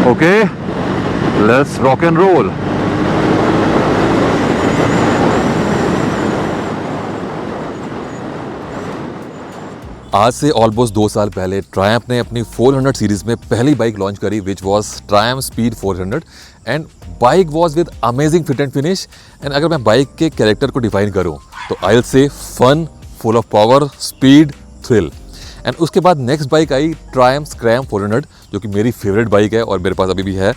Okay, let's rock and roll. आज से almost 2 साल पहले ट्रायम्फ ने अपनी 400 सीरीज में पहली बाइक लॉन्च करी which was Triumph speed 400 and bike was with amazing fit and finish. And अगर मैं बाइक के कैरेक्टर को डिफाइन करूं तो I will say fun, full of power, speed, thrill. And उसके बाद नेक्स्ट बाइक आई ट्रायम्फ स्क्रैम 400 जो कि मेरी फेवरेट बाइक है और मेरे पास अभी भी है।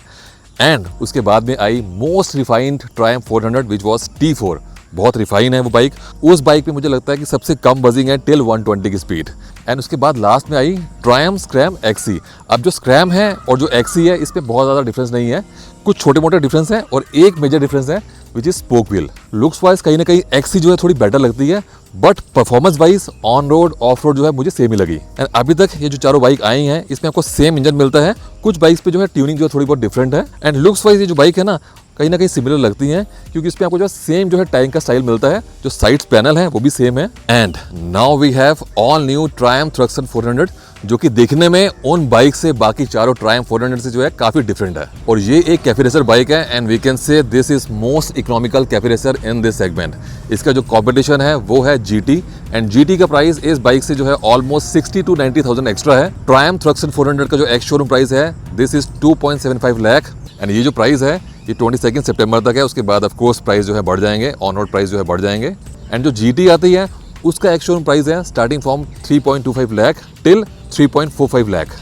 एंड उसके बाद में I most refined Triumph 400 which was T4। बहुत रिफाइन है वो बाइक। उस बाइक पे मुझे लगता है कि सबसे कम बजिंग है टिल 120 की स्पीड। एंड उसके बाद लास्ट में आई ट्रायम्फ स्क्रैम XE। अब जो स्क्रैम है और जो XE है इस पे बहुत ज़्यादा डिफरेंस नहीं है, कुछ छोटे मोटे डिफरेंस है और एक मेजर डिफरेंस है which is spoke wheel. Looks wise कहीं ना कहीं XE जो है थोड़ी बेटर लगती है, but performance wise on road of road जो है मुझे सेम ही लगी। एंड अभी तक ये जो चारों बाइक आई हैं इसमें आपको सेम इंजन मिलता है। कुछ बाइक्स पे जो है ट्यूनिंग जो है थोड़ी बहुत डिफरेंट है। एंड लुक्स वाइज ये जो बाइक है ना कहीं कहीं सिमिलर लगती हैं क्योंकि इसमें आपको जो सेम जो है टाइम का स्टाइल मिलता है, जो साइड्स पैनल है वो भी सेम है। And now we have all new Triumph Thruxton 400 जो कि देखने में उन बाइक से बाकी चारों ट्रायम्फ 400 से जो है काफी डिफरेंट है। और ये एक कैफे रेसर बाइक है and we can say this is most economical cafe racer in this segment. इसका जो कॉम्पिटिशन है वो है GT एंड GT का प्राइस इस बाइक से जो है ऑलमोस्ट 60 to 90,000 एक्स्ट्रा है। ट्रायम्फ थ्रक्सन 400 का जो एक्स शोरूम प्राइस है दिस इज 2.75 लाख एंड ये जो प्राइस है ये 22 सितंबर तक है। उसके बाद ऑफ कोर्स प्राइस जो है बढ़ जाएंगे, ऑन रोड प्राइस जो है बढ़ जाएंगे। एंड जो GT आती है उसका एक्स शोरूम प्राइस है starting from 3.25 lakh till 3.45 lakh.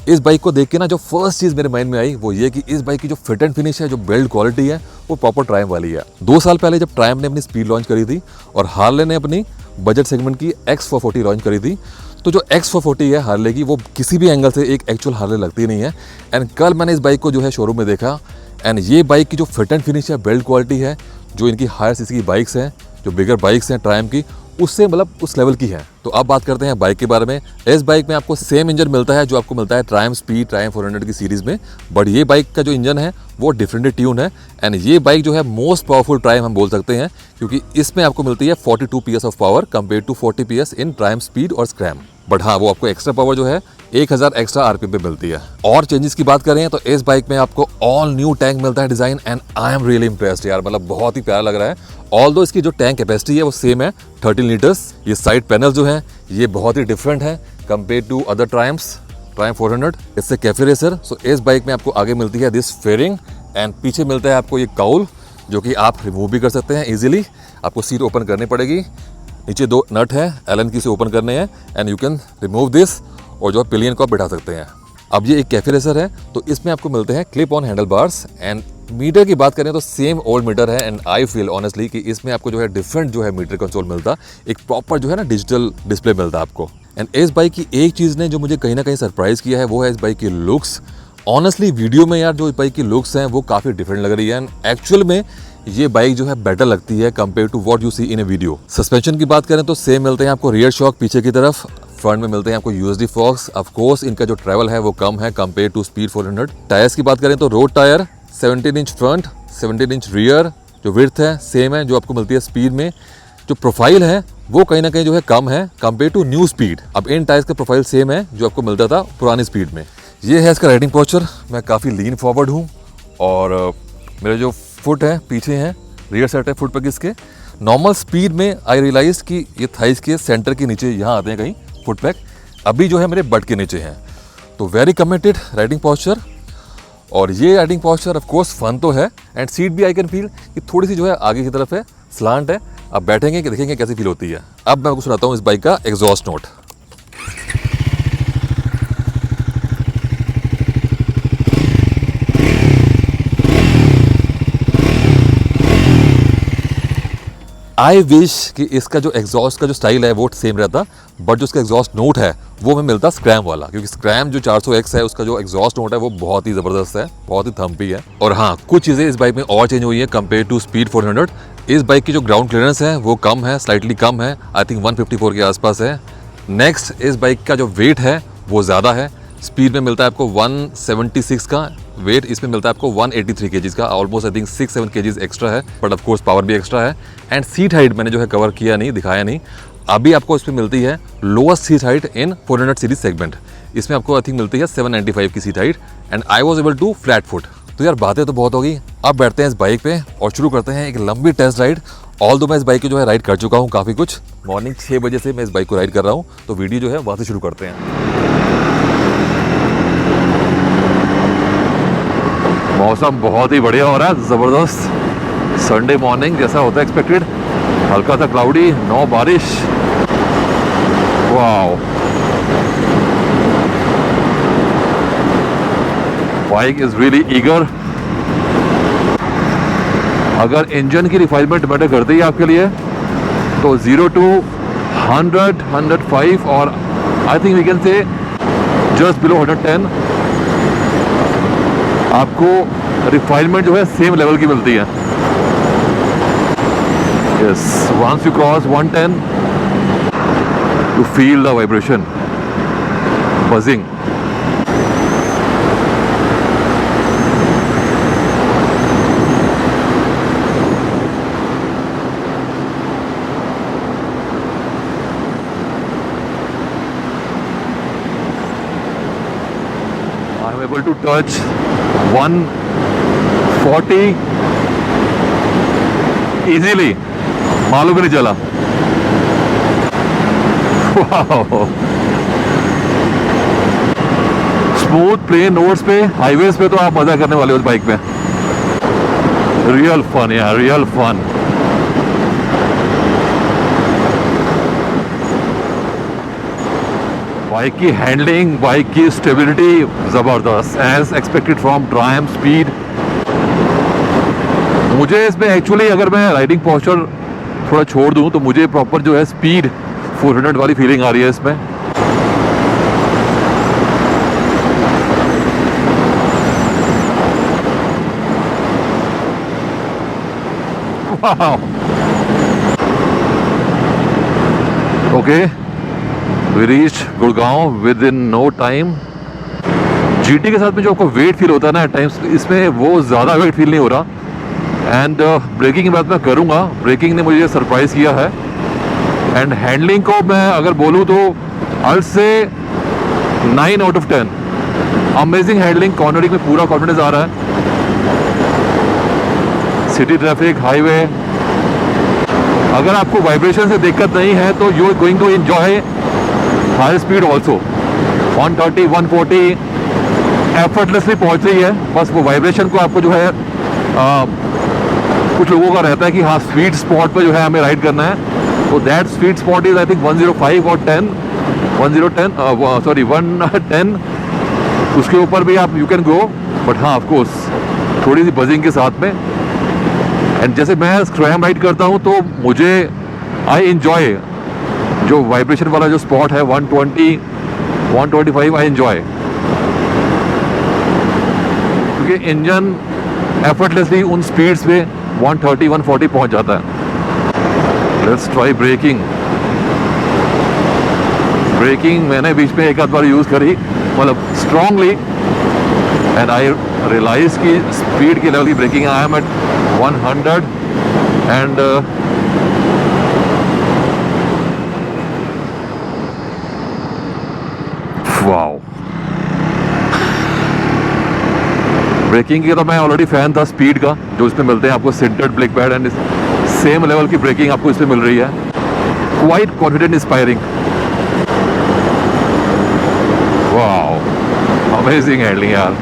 इस बाइक को देख के ना जो फर्स्ट चीज मेरे माइंड में आई वो ये कि इस बाइक की जो फिट एंड फिनिश है, जो बिल्ड क्वालिटी है वो प्रॉपर ट्रायम्फ वाली है। 2 साल पहले जब ट्रायम्फ ने अपनी स्पीड लॉन्च करी थी और हार्ले ने अपनी बजट सेगमेंट की X440 लॉन्च करी थी, तो जो X440 है हार्ले की वो किसी भी एंगल से एक एक्चुअल हार्ले लगती नहीं है। एंड कल मैंने इस बाइक को जो है शोरूम में देखा एंड ये बाइक की जो फिट एंड फिनिश है, बिल्ड क्वालिटी है, जो इनकी हायर सीसी की बाइक्स हैं, जो बिगर बाइक्स हैं ट्रायम्फ की, उससे मतलब उस लेवल की है। तो अब बात करते हैं बाइक के बारे में। इस बाइक में आपको सेम इंजन मिलता है जो आपको मिलता है ट्रायम्फ स्पीड, ट्रायम्फ 400 की सीरीज में, बट ये बाइक का जो इंजन है वो डिफरेंटली ट्यून है। एंड ये बाइक जो है मोस्ट पावरफुल ट्रायम्फ हम बोल सकते हैं क्योंकि इसमें आपको मिलती है 42 PS of power compare to 40 PS in Triumph speed और स्क्रैम। बट हाँ, वो आपको एक्स्ट्रा पावर जो है 1000 एक्स्ट्रा RPM पे मिलती है। और चेंजेस की बात करें तो इस बाइक में आपको ऑल न्यू टैंक मिलता है design and I am really impressed यार, मतलब बहुत ही प्यारा लग रहा है। ऑल्दो इसकी जो टैंक कैपेसिटी है वो सेम है 13 लीटर्स। ये साइड पैनल जो है ये बहुत ही डिफरेंट है कंपेयर टू अदर ट्रायम्फ 400। इससे कैफे रेसर। सो इस बाइक में आपको आगे मिलती है दिस फेयरिंग एंड पीछे मिलता है आपको ये काउल जो कि आप रिमूव भी कर सकते हैं इजीली। आपको सीट ओपन करनी पड़ेगी, नीचे 2 नट है एलन की से ओपन करने हैं and you can remove this और जो है पिलियन को आप बैठा सकते हैं। अब ये एक कैफे रेसर है तो इसमें आपको मिलते हैं clip on handle bars. And meter की बात करें तो सेम ओल्ड मीटर है एंड आई फील ऑनेस्टली कि इसमें आपको जो है डिफरेंट जो है मीटर कंट्रोल मिलता, एक प्रॉपर जो है ना डिजिटल डिस्प्ले मिलता आपको। एंड इस बाइक की एक चीज़ ने जो मुझे कहीं ना कहीं सरप्राइज किया है वो है इस बाइक की लुक्स। ऑनेस्टली वीडियो में यार जो इस बाइक की लुक्स हैं वो काफ़ी डिफरेंट लग रही है एंड एक्चुअल में ये बाइक जो है बेटर लगती है compare to what you see in a video. Suspension की बात करें तो सेम मिलते हैं आपको रियर शॉक पीछे की तरफ, फ्रंट में मिलते हैं आपको USD फॉक्स। ऑफ कोर्स इनका जो ट्रैवल है वो कम है कंपेयर टू स्पीड 400। टायर्स की बात करें तो road tyre 17 inch front, 17 inch rear. जो विड्थ है सेम है जो आपको मिलती है स्पीड में। जो प्रोफाइल है वो कहीं ना कहीं जो है कम है कंपेयर टू न्यू स्पीड। अब इन टायर्स का प्रोफाइल सेम है जो आपको मिलता था पुरानी स्पीड में। ये है इसका राइडिंग पोस्चर। मैं काफ़ी लीन फॉरवर्ड हूँ और मेरे जो फुट है पीछे हैं, रियर सेट है फुट पर इसके। नॉर्मल स्पीड में आई रियलाइज कि ये थाइस के सेंटर के नीचे यहाँ आते हैं कहीं फुट पैक, अभी जो है मेरे बट के नीचे हैं। तो वेरी कमिटेड राइडिंग पोस्चर। और ये riding posture of course fun तो है एंड सीट भी आई कैन फील कि थोड़ी सी जो है आगे की तरफ है, स्लांट है। अब बैठेंगे कि देखेंगे कैसी फील होती है। अब मैं आपको सुनाता हूँ इस बाइक का एग्जॉस्ट नोट। आई विश कि इसका जो एग्जॉस्ट का जो स्टाइल है वो सेम रहता, बट जो उसका एग्जॉस्ट नोट है वो हमें मिलता स्क्रैम वाला, क्योंकि स्क्रैम जो 400X है उसका जो एग्जॉस्ट नोट है वो बहुत ही ज़बरदस्त है, बहुत ही थम्पी है। और हाँ, कुछ चीज़ें इस बाइक में और चेंज हुई है कंपेयर टू स्पीड 400। इस बाइक की जो ग्राउंड क्लियरेंस है वो कम है, स्लाइटली कम है, आई थिंक 154 के आसपास है। नेक्स्ट, इस बाइक का जो वेट है वो ज़्यादा है, स्पीड में मिलता है आपको 176 का, वेट इसमें मिलता है आपको 183 केजीज का, almost I think 6-7 KGs extra है, बट ऑफ कोर्स पावर भी एक्स्ट्रा है। एंड सीट हाइट मैंने जो है कवर किया नहीं, दिखाया नहीं। अभी आपको इसमें मिलती है lowest seat height in 400 series segment. इसमें आपको आई थिंक मिलती है 795 की seat height and I was able to flat foot. तो यार बातें तो बहुत हो गई, अब बैठते हैं इस बाइक पे और शुरू करते हैं एक लंबी टेस्ट राइड। ऑल दो मैं इस बाइक को जो है राइड कर चुका हूँ काफ़ी कुछ। मॉर्निंग 6 बजे से मैं इस बाइक को राइड कर रहा हूँ, तो वीडियो जो है वहाँ से शुरू करते हैं। मौसम बहुत ही बढ़िया हो रहा है, ज़बरदस्त संडे मॉर्निंग जैसा होता है एक्सपेक्टेड। हल्का सा क्लाउडी, नो बारिश। Wow, bike is really eager. अगर इंजन की रिफाइनमेंट मैटर करती है आपके लिए तो 0 to 100, 105 और I think we can say just below 110 आपको रिफाइनमेंट जो है सेम लेवल की मिलती है। Yes, once you cross 110 you feel the vibration, buzzing. Able to touch 140 easily, मालूम ही नहीं चला। स्मूथ प्लेन रोड्स पे, हाईवेज पे तो आप मजा करने वाले हो उस बाइक पे। रियल फन यार, रियल फन। बाइक की हैंडलिंग, बाइक की स्टेबिलिटी ज़बरदस्त, as expected from Triumph speed. मुझे इसमें एक्चुअली अगर मैं राइडिंग पोस्चर थोड़ा छोड़ दूं तो मुझे प्रॉपर जो है स्पीड 400 वाली फीलिंग आ रही है इसमें। Okay, We reached Gurgaon within no time. GT के साथ में जो आपको वेट फील होता है ना एट टाइम्स, इसमें वो ज़्यादा वेट फील नहीं हो रहा। एंड ब्रेकिंग की बात मैं करूँगा, ब्रेकिंग ने मुझे सरप्राइज़ किया है। एंड हैंडलिंग को मैं अगर बोलूँ तो आई से 9 out of 10। Amazing handling, cornering में पूरा कॉन्फिडेंस आ रहा है। सिटी ट्रैफिक, हाईवे, अगर आपको वाइब्रेशन से दिक्कत नहीं है तो you are going to enjoy high speed also. 130, 140 effortlessly पहुंच रही है। बस वो वाइब्रेशन को आपको जो है कुछ लोगों का रहता है कि हाँ स्वीट स्पॉट पे जो है हमें राइड करना है, तो that sweet spot is I think 105 और 110। उसके ऊपर भी आप यू कैन गो, बट हाँ ऑफ कोर्स थोड़ी सी बजिंग के साथ में। एंड जैसे मैं स्क्रैम राइड करता हूँ तो मुझे आई एंजॉय जो वाइब्रेशन वाला जो स्पॉट है 120, 125 आई एंजॉय, क्योंकि इंजन एफर्टलेसली उन स्पीड्स पे 130, 140 पहुंच जाता है। Let's try breaking. ब्रेकिंग मैंने बीच में एक आध बार यूज़ करी, मतलब स्ट्रांगली, एंड आई रियलाइज की स्पीड की लेवल की braking I am at 100 and wow. Braking की तो मैं ऑलरेडी फैन था स्पीड का, जो इसमें मिलते हैं आपको sintered brake pad, and same level की ब्रेकिंग आपको इसमें मिल रही है। Quite confident, inspiring. Wow, amazing handling यार।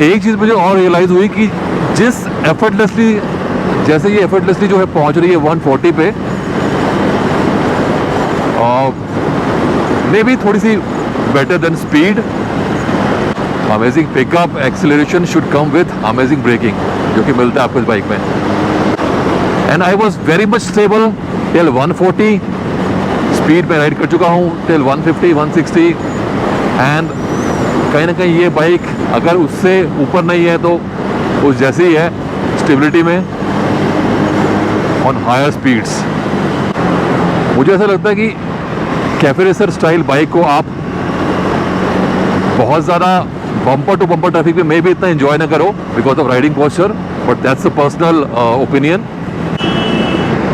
एक चीज मुझे और रियलाइज हुई कि जिस एफर्टलेसली, जैसे ये एफर्टलेसली जो है पहुंच रही है 140 पे, मे बी थोड़ी सी better than speed. Amazing pickup, acceleration should come with amazing braking, जो कि मिलता है आपको इस बाइक में। And I was very much stable till 140। Speed में राइड कर चुका हूँ टिल 150, 160। एंड कहीं ना कहीं ये बाइक अगर उससे ऊपर नहीं है तो उस जैसी ही है स्टेबिलिटी में ऑन हायर स्पीड्स। मुझे ऐसा लगता है कि कैफे रेसर स्टाइल बाइक को आप बहुत ज़्यादा बम्पर टू बम्पर ट्रैफिक में मे भी इतना एंजॉय ना करो because of riding posture, but that's a personal opinion.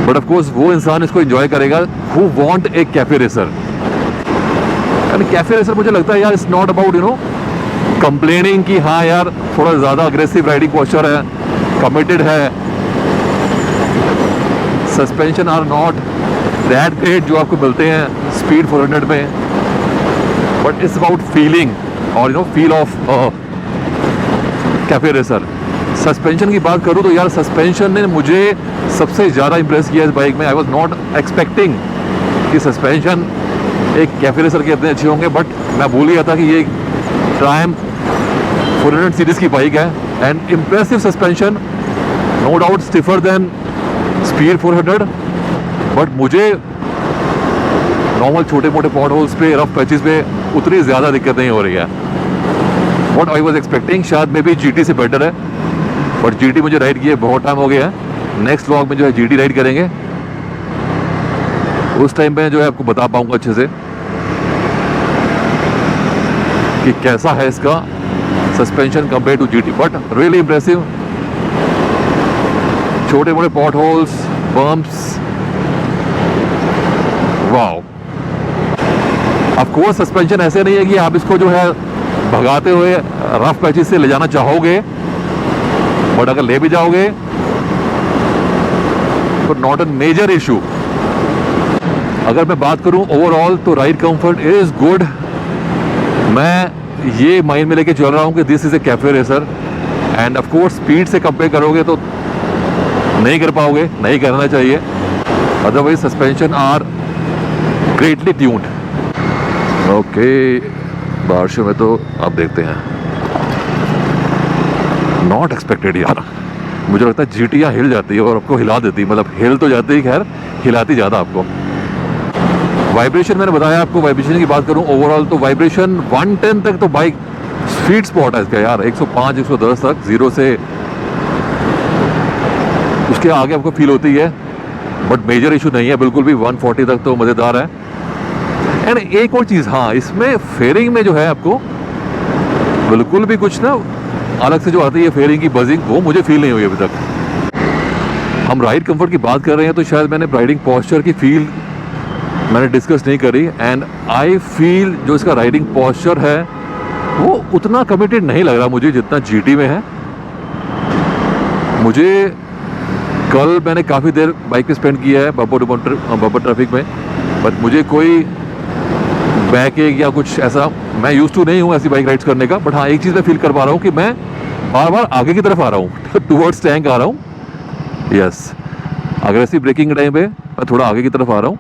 But of course वो इंसान इसको एंजॉय करेगा who want a cafe racer. And cafe racer मुझे लगता है यार इट्स नॉट अबाउट कंप्लेनिंग कि हाँ यार थोड़ा ज़्यादा अग्रेसिव राइडिंग पोस्चर है, कमिटेड है, suspension are not that great जो आपको मिलते हैं स्पीड 400 में, बट इट्स अबाउट फीलिंग और feel of cafe racer. Suspension की बात करूँ तो यार सस्पेंशन ने मुझे सबसे ज़्यादा इंप्रेस किया इस बाइक में। आई वॉज नॉट एक्सपेक्टिंग कि सस्पेंशन एक कैफे रेसर के इतने अच्छे होंगे, बट मैं भूल गया था कि ये ट्रायम्फ 400 सीरीज़ की बाइक है। And impressive suspension, no doubt stiffer than speed 400, but मुझे नॉर्मल छोटे मोटे पॉट होल्स पे, रफ पैचेस पे उतनी ज़्यादा दिक्कत नहीं हो रही है। व्हाट आई वाज एक्सपेक्टिंग शायद मे बी जीटी से बेटर है, बट जीटी मुझे राइड किए बहुत टाइम हो गया है। नेक्स्ट व्लॉग में जो है जीटी राइड करेंगे, उस टाइम पे जो है आपको बता पाऊंगा अच्छे से कि कैसा है इसका suspension compare to GT. But really impressive, छोटे मोटे potholes, bumps, wow. Of course suspension ऐसे नहीं है कि आप इसको जो है भगाते हुए रफ पैचेस से ले जाना चाहोगे, बट अगर ले भी जाओगे तो नॉट अ मेजर इशू। अगर मैं बात करूं ओवरऑल तो राइड कंफर्ट इज गुड। मैं ये माइंड में लेके चल रहा हूं कि this is a cafe racer, and of course speed से कंपेयर करोगे तो नहीं कर पाओगे, नहीं करना चाहिए, otherwise suspension are greatly tuned. Okay, बारिशों में तो आप देखते हैं नॉट एक्सपेक्टेड यार। मुझे लगता है जीटिया हिल जाती है और आपको हिला देती है, मतलब हिल तो जाती है, खैर हिलाती ज़्यादा आपको। वाइब्रेशन मैंने बताया आपको, वाइब्रेशन की बात करूं ओवरऑल तो वाइब्रेशन 110 तक तो बाइक स्वीट स्पॉट है इसका यार, 105 110 तक, 0 से उसके आगे आपको फील होती है, बट मेजर इशू नहीं है बिल्कुल भी। 140 तक तो मज़ेदार है। एंड एक और चीज़, हाँ इसमें फेयरिंग में जो है आपको बिल्कुल भी कुछ ना अलग से जो आती है फेयरिंग की बजिंग, वो मुझे फील नहीं हुई अभी तक। हम राइड कंफर्ट की बात कर रहे हैं तो शायद मैंने राइडिंग पोस्चर की फील मैंने डिस्कस नहीं करी, एंड आई फील जो इसका राइडिंग पोस्चर है वो उतना कमिटेड नहीं लग रहा मुझे जितना जीटी में है। मुझे कल मैंने काफ़ी देर बाइक पे स्पेंड किया है बम्पर ट्रैफिक में, बट मुझे कोई बैक एक या कुछ ऐसा, मैं यूज टू नहीं हूँ ऐसी बाइक राइड्स करने का, बट हाँ एक चीज़ मैं फील कर पा रहा हूँ कि मैं बार बार आगे की तरफ आ रहा हूँ टूवर्ड्स टैंक आ रहा हूँ। यस, अग्रेसिव ब्रेकिंग के टाइम पे मैं थोड़ा आगे की तरफ आ रहा हूँ,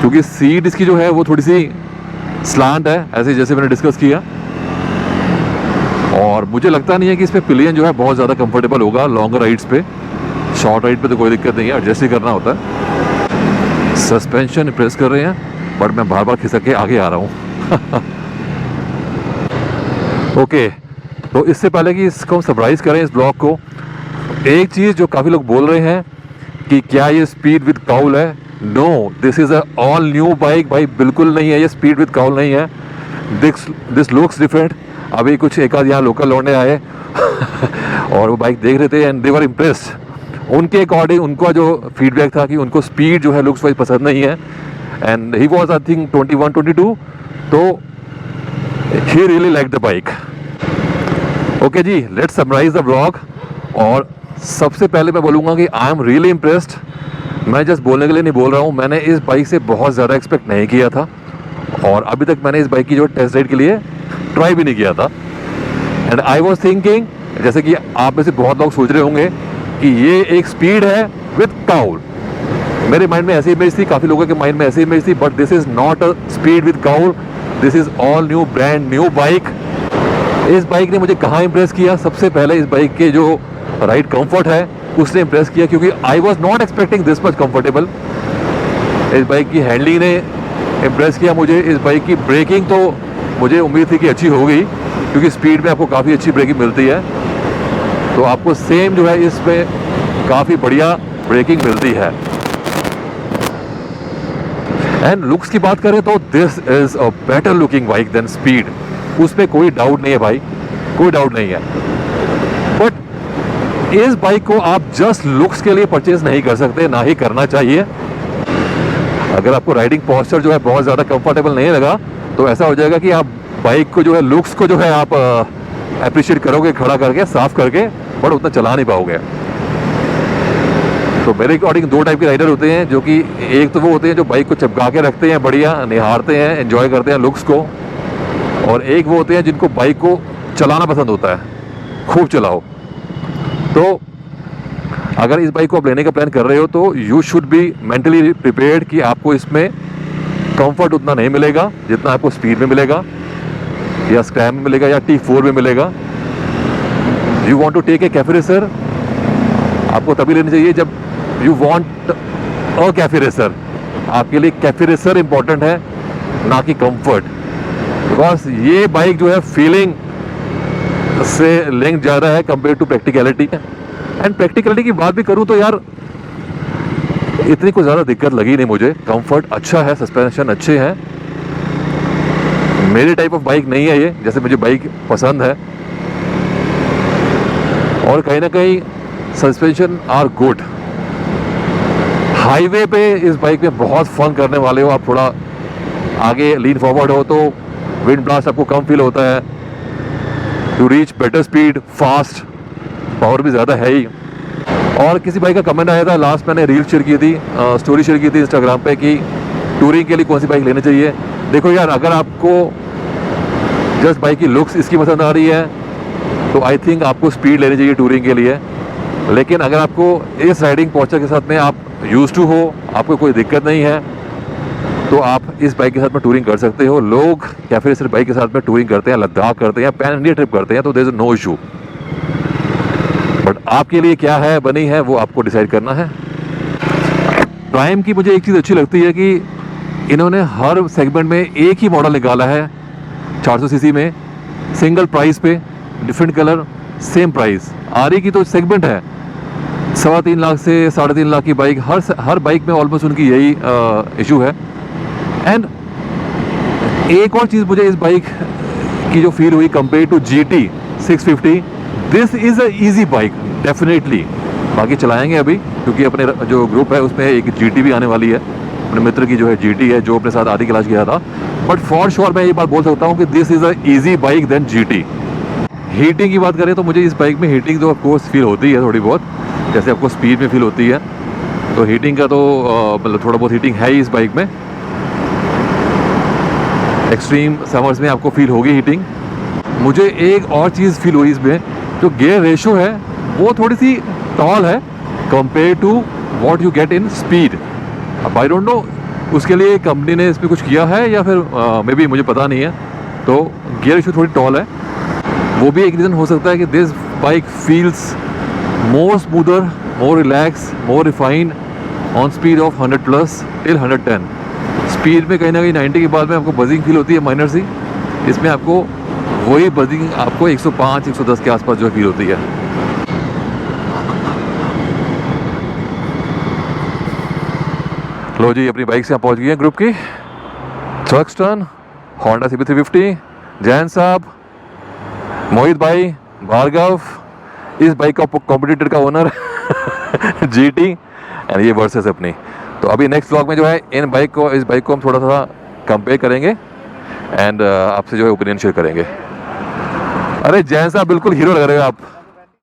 क्योंकि सीट इसकी जो है वो थोड़ी सी स्लांट है, ऐसे जैसे मैंने डिस्कस किया, और मुझे लगता नहीं है कि इस पे पिलियन जो है बहुत ज़्यादा कंफर्टेबल होगा लॉन्गर राइड्स पे। शॉर्ट राइड पे तो कोई दिक्कत नहीं है, एडजस्ट ही करना होता है। सस्पेंशन प्रेस कर रहे हैं, बट मैं बार बार खिसक के आगे आ रहा हूँ ओके, तो इससे पहले कि इसको हम सरप्राइज करें इस ब्लॉग को, एक चीज़ जो काफ़ी लोग बोल रहे हैं कि क्या ये स्पीड विद काउल है, no this is a all new bike. भाई बिल्कुल नहीं है, ये स्पीड विद काउल नहीं है। This looks different. अभी कुछ एक आध यहाँ लोकल लौंडे आए और वो बाइक देख रहे थे एंड दे वर इम्प्रेस्ड। उनके अकॉर्डिंग उनका जो फीडबैक था कि उनको स्पीड जो है लुक्स वाइज पसंद नहीं है, and he was I think 21-22, तो he really like the bike. Okay जी, लेट्स समराइज द ब्लॉग। और सबसे पहले मैं बोलूँगा कि आई एम रियली इम्प्रेस्ड। मैं जस्ट बोलने के लिए नहीं बोल रहा हूँ, मैंने इस बाइक से बहुत ज़्यादा एक्सपेक्ट नहीं किया था, और अभी तक मैंने इस बाइक की जो टेस्ट राइड के लिए ट्राई भी नहीं किया था। एंड आई वॉज थिंकिंग, जैसे कि आप में से बहुत लोग सोच रहे होंगे कि ये एक स्पीड है विद काउल। मेरे माइंड में ऐसी इमेज थी, काफ़ी लोगों के माइंड में ऐसी इमेज थी, but this is not a speed with cowl, this is all new brand new bike. इस बाइक ने मुझे कहाँ इंप्रेस किया? सबसे पहले इस बाइक के जो राइड कंफर्ट है उसने इंप्रेस किया, क्योंकि I was not expecting this much comfortable. इस बाइक की हैंडलिंग ने इंप्रेस किया मुझे। इस बाइक की ब्रेकिंग तो मुझे उम्मीद थी कि अच्छी होगी, क्योंकि स्पीड में आपको काफ़ी अच्छी ब्रेकिंग मिलती है, तो आपको सेम जो है इसमें काफ़ी बढ़िया ब्रेकिंग मिलती है। एंड लुक्स की बात करें तो this is a better looking bike than speed, उसमें कोई डाउट नहीं है भाई, कोई डाउट नहीं है। बट इस बाइक को आप जस्ट लुक्स के लिए परचेज नहीं कर सकते, ना ही करना चाहिए। अगर आपको राइडिंग पोस्चर जो है बहुत ज़्यादा कंफर्टेबल नहीं लगा तो ऐसा हो जाएगा कि आप बाइक को जो है, लुक्स को जो है आप अप्रिशिएट करोगे खड़ा करके, साफ करके, बट उतना चला नहीं पाओगे। तो मेरे अकॉर्डिंग दो टाइप के राइडर होते हैं, जो कि एक तो वो होते हैं जो बाइक को चिपका के रखते हैं, बढ़िया निहारते हैं, एंजॉय करते हैं लुक्स को, और एक वो होते हैं जिनको बाइक को चलाना पसंद होता है, खूब चलाओ। तो अगर इस बाइक को आप लेने का प्लान कर रहे हो तो you should be mentally prepared कि आपको इसमें कंफर्ट उतना नहीं मिलेगा जितना आपको स्पीड में मिलेगा, या स्क्रैम में मिलेगा, या T4 में मिलेगा। You want to take a cafe racer, आपको तभी लेनी चाहिए जब you want a cafe racer. आपके लिए कैफे रेसर इंपॉर्टेंट है, ना कि कंफर्ट, बिकॉज ये बाइक जो है फीलिंग से लिंक ज़्यादा है compare to practicality. And practicality की बात भी करूँ तो यार इतनी कोई ज़्यादा दिक्कत लगी नहीं मुझे, कंफर्ट अच्छा है, सस्पेंशन अच्छे हैं। मेरी टाइप ऑफ बाइक नहीं है ये, जैसे मुझे बाइक पसंद है, और कहीं ना कहीं सस्पेंशन आर गुड। हाईवे पे इस बाइक में बहुत फन करने वाले हो आप, थोड़ा आगे लीन फॉरवर्ड हो तो विंड ब्लास्ट आपको कम फील होता है, to reach better speed, fast, power भी ज़्यादा है ही। और किसी बाइक का कमेंट आया था, लास्ट मैंने रील शेयर की थी, स्टोरी शेयर की थी इंस्टाग्राम पे, कि टूरिंग के लिए कौन सी बाइक लेनी चाहिए। देखो यार, अगर आपको जस्ट बाइक की लुक्स इसकी पसंद आ रही है तो आई थिंक आपको स्पीड लेनी चाहिए टूरिंग के लिए। लेकिन अगर आपको इस राइडिंग पोस्चर के साथ में आप यूज्ड टू हो, आपको कोई दिक्कत नहीं है, तो आप इस बाइक के साथ में टूरिंग कर सकते हो। लोग कैफे रेसर बाइक के साथ में टूरिंग करते हैं, लद्दाख करते हैं, पैन इंडिया ट्रिप करते हैं, तो there is no issue. But आपके लिए क्या है बनी है वो आपको डिसाइड करना है। प्राइम की मुझे एक चीज़ अच्छी लगती है कि इन्होंने हर सेगमेंट में एक ही मॉडल निकाला है 400 सीसी में, सिंगल प्राइस पे, डिफरेंट कलर, सेम प्राइस। आरई की तो सेगमेंट है 3.25 लाख से 3.5 लाख की बाइक, हर बाइक में ऑलमोस्ट उनकी यही इशू है। एंड एक और चीज़ मुझे इस बाइक की जो फील हुई compare to GT 650, this is a easy bike definitely. बाकी चलाएंगे अभी, क्योंकि अपने जो ग्रुप है उसमें एक GT भी आने वाली है, अपने मित्र की जो है GT है, जो अपने साथ आदि क्लास गया था। बट फॉर श्योर मैं ये बात बोल सकता हूँ कि this is a easy bike than GT। Heating की बात करें तो मुझे इस बाइक में हीटिंग तो ऑफकोर्स फील होती है थोड़ी बहुत, जैसे आपको स्पीड में फील होती है, तो हीटिंग का तो मतलब थोड़ा बहुत हीटिंग है ही इस बाइक में। एक्सट्रीम समर्स में आपको फील होगी हीटिंग। मुझे एक और चीज़ फील हुई इसमें, जो गियर रेशो है वो थोड़ी सी टॉल है compare to what you get in speed. अब आई डोंट नो उसके लिए कंपनी ने इसमें कुछ किया है या फिर मे बी, मुझे पता नहीं है। तो गियर रेशो थोड़ी टॉल है, वो भी एक रीज़न हो सकता है कि this bike feels more smoother, more relax, more refined on speed of 100+ till 110। Speed में कहीं ना कहीं 90 के बाद में आपको बजिंग फील होती है माइनर सी, इसमें आपको वही बजिंग आपको 105-110 के आसपास जो फील होती है। लो जी, अपनी बाइक से आप पहुंच गए हैं ग्रुप की थ्रक्सटन होंडा CB350। जैन साहब, मोहित भाई, भार्गव, इस बाइक का कॉम्पिटिटर का ओनर GT, एंड ये वर्सेस अपनी। तो अभी नेक्स्ट व्लॉग में जो है इस बाइक को हम थोड़ा सा कंपेयर करेंगे एंड आपसे जो है ओपिनियन शेयर करेंगे। अरे जैन साहब बिल्कुल हीरो लग रहे हो आप।